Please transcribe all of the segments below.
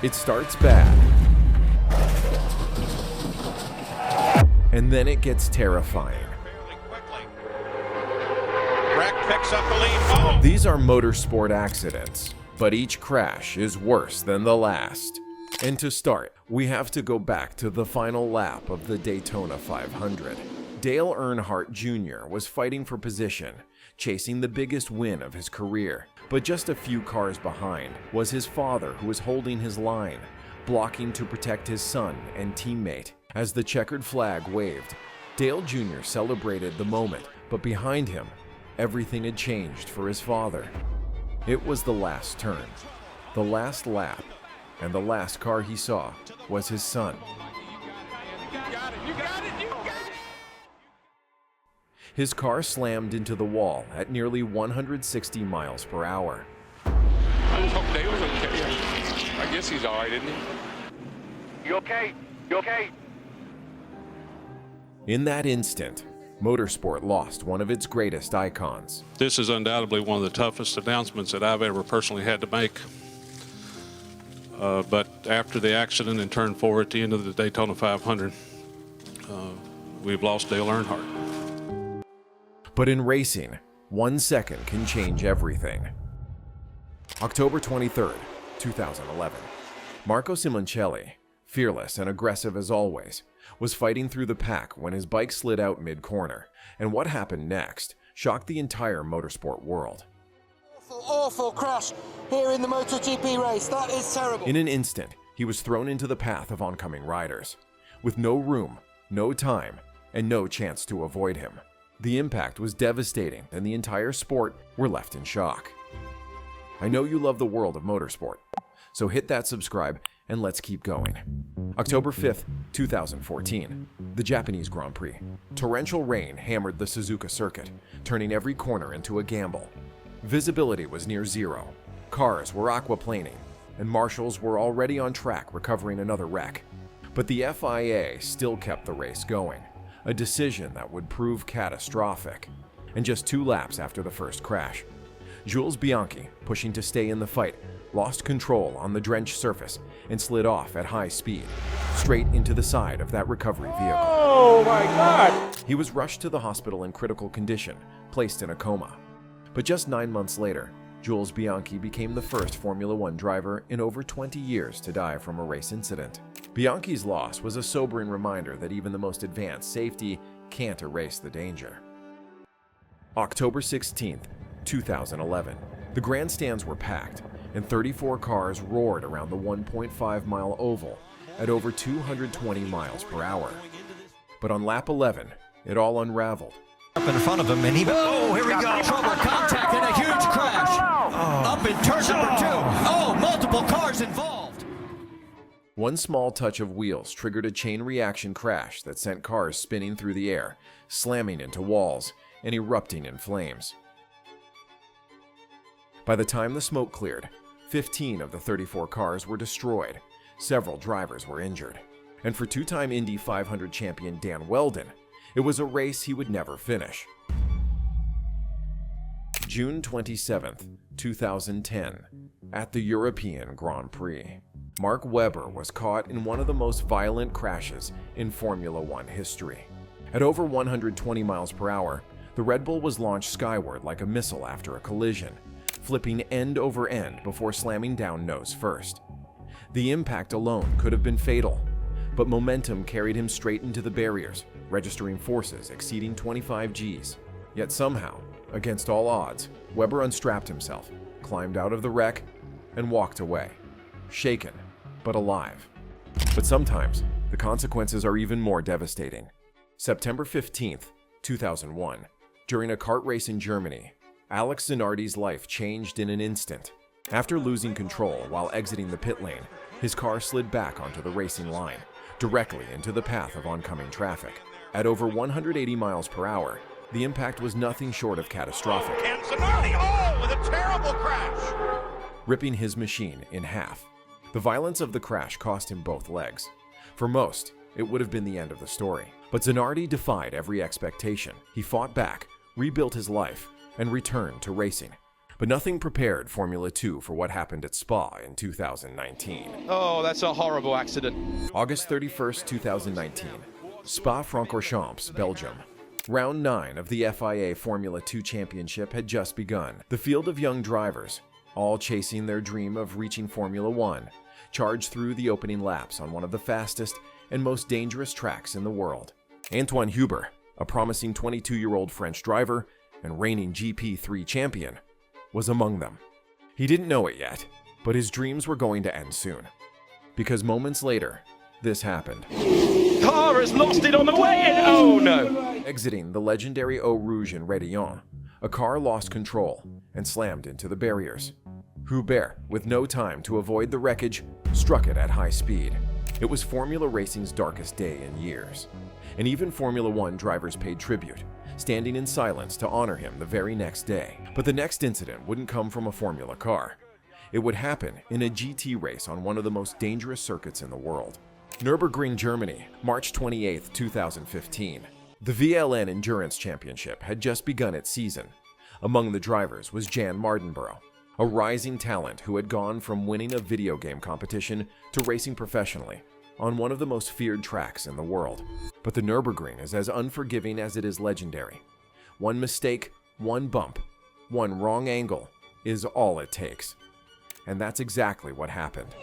It starts bad, and then it gets terrifying. Breck picks up the lead. Oh! These are motorsport accidents, but each crash is worse than the last. And to start, we have to go back to the final lap of the Daytona 500. Dale Earnhardt Jr. was fighting for position, chasing the biggest win of his career. But just a few cars behind was his father, who was holding his line, blocking to protect his son and teammate. As the checkered flag waved, Dale Jr. celebrated the moment, but behind him, everything had changed for his father. It was the last turn, the last lap, and the last car he saw was his son. His car slammed into the wall at nearly 160 miles per hour. I just hope Dale's okay. I guess he's all right, isn't he? You okay? You okay? In that instant, motorsport lost one of its greatest icons. This is undoubtedly one of the toughest announcements that I've ever personally had to make. But after the accident in turn 4 at the end of the Daytona 500, we've lost Dale Earnhardt. But in racing, 1 second can change everything. October 23rd, 2011. Marco Simoncelli, fearless and aggressive as always, was fighting through the pack when his bike slid out mid-corner, and what happened next shocked the entire motorsport world. Awful crash here in the MotoGP race. That is terrible. In an instant, he was thrown into the path of oncoming riders, with no room, no time, and no chance to avoid him. The impact was devastating, and the entire sport were left in shock. I know you love the world of motorsport, so hit that subscribe and let's keep going. October 5th, 2014, the Japanese Grand Prix. Torrential rain hammered the Suzuka circuit, turning every corner into a gamble. Visibility was near zero, cars were aquaplaning, and marshals were already on track recovering another wreck. But the FIA still kept the race going, a decision that would prove catastrophic. And just 2 laps after the first crash, Jules Bianchi, pushing to stay in the fight, lost control on the drenched surface and slid off at high speed, straight into the side of that recovery vehicle. Oh my God! He was rushed to the hospital in critical condition, placed in a coma. But just 9 months later, Jules Bianchi became the first Formula One driver in over 20 years to die from a race incident. Bianchi's loss was a sobering reminder that even the most advanced safety can't erase the danger. October 16th, 2011. The grandstands were packed, and 34 cars roared around the 1.5-mile oval at over 220 miles per hour. But on lap 11, it all unraveled. Up in front of him, and here we go. Trouble contact and a huge crash. Up in turn number 2. Oh, multiple cars involved. One small touch of wheels triggered a chain reaction crash that sent cars spinning through the air, slamming into walls, and erupting in flames. By the time the smoke cleared, 15 of the 34 cars were destroyed. Several drivers were injured. And for 2-time Indy 500 champion Dan Wheldon, it was a race he would never finish. June 27th, 2010, at the European Grand Prix. Mark Webber was caught in one of the most violent crashes in Formula One history. At over 120 miles per hour, the Red Bull was launched skyward like a missile after a collision, flipping end over end before slamming down nose first. The impact alone could have been fatal, but momentum carried him straight into the barriers, registering forces exceeding 25 Gs. Yet somehow, against all odds, Webber unstrapped himself, climbed out of the wreck, and walked away, shaken but alive. But sometimes, the consequences are even more devastating. September 15th, 2001, during a kart race in Germany, Alex Zanardi's life changed in an instant. After losing control while exiting the pit lane, his car slid back onto the racing line, directly into the path of oncoming traffic. At over 180 miles per hour, the impact was nothing short of catastrophic, And Zanardi, with a terrible crash! ripping his machine in half. The violence of the crash cost him both legs. For most, it would have been the end of the story. But Zanardi defied every expectation. He fought back, rebuilt his life, and returned to racing. But nothing prepared Formula 2 for what happened at Spa in 2019. Oh, that's a horrible accident. August 31st, 2019, Spa-Francorchamps, Belgium. Round 9 of the FIA Formula 2 Championship had just begun. The field of young drivers, all chasing their dream of reaching Formula 1, charged through the opening laps on one of the fastest and most dangerous tracks in the world. Antoine Hubert, a promising 22-year-old French driver and reigning GP3 champion, was among them. He didn't know it yet, but his dreams were going to end soon. Because moments later, this happened. Car has lost it on the way in. Oh no. Exiting the legendary Eau Rouge in Rédillon, a car lost control and slammed into the barriers. Hubert, with no time to avoid the wreckage, struck it at high speed. It was Formula Racing's darkest day in years, and even Formula 1 drivers paid tribute, standing in silence to honor him the very next day. But the next incident wouldn't come from a Formula car. It would happen in a GT race on one of the most dangerous circuits in the world. Nürburgring, Germany, March 28, 2015. The VLN Endurance Championship had just begun its season. Among the drivers was Jan Mardenborough, a rising talent who had gone from winning a video game competition to racing professionally on one of the most feared tracks in the world. But the Nürburgring is as unforgiving as it is legendary. One mistake, one bump, one wrong angle is all it takes. And that's exactly what happened.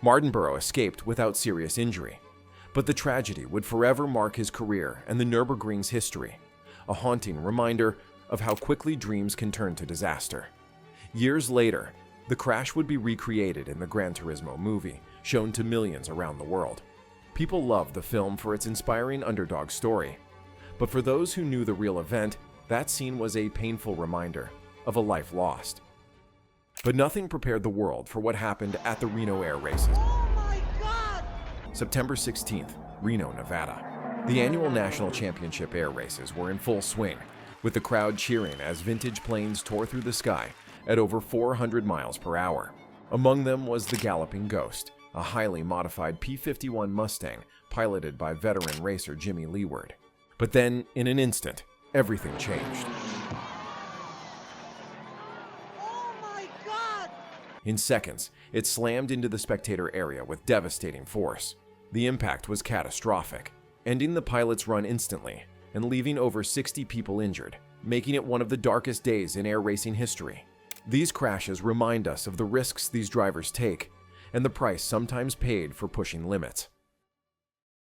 Mardenborough escaped without serious injury, but the tragedy would forever mark his career and the Nürburgring's history, a haunting reminder of how quickly dreams can turn to disaster. Years later, the crash would be recreated in the Gran Turismo movie, shown to millions around the world. People loved the film for its inspiring underdog story, but for those who knew the real event, that scene was a painful reminder of a life lost. But nothing prepared the world for what happened at the Reno Air Races. Oh my God! September 16th, Reno, Nevada. The annual National Championship Air Races were in full swing, with the crowd cheering as vintage planes tore through the sky at over 400 miles per hour. Among them was the Galloping Ghost, a highly modified P-51 Mustang piloted by veteran racer Jimmy Leeward. But then, in an instant, everything changed. In seconds, it slammed into the spectator area with devastating force. The impact was catastrophic, ending the pilot's run instantly and leaving over 60 people injured, making it one of the darkest days in air racing history. These crashes remind us of the risks these drivers take and the price sometimes paid for pushing limits.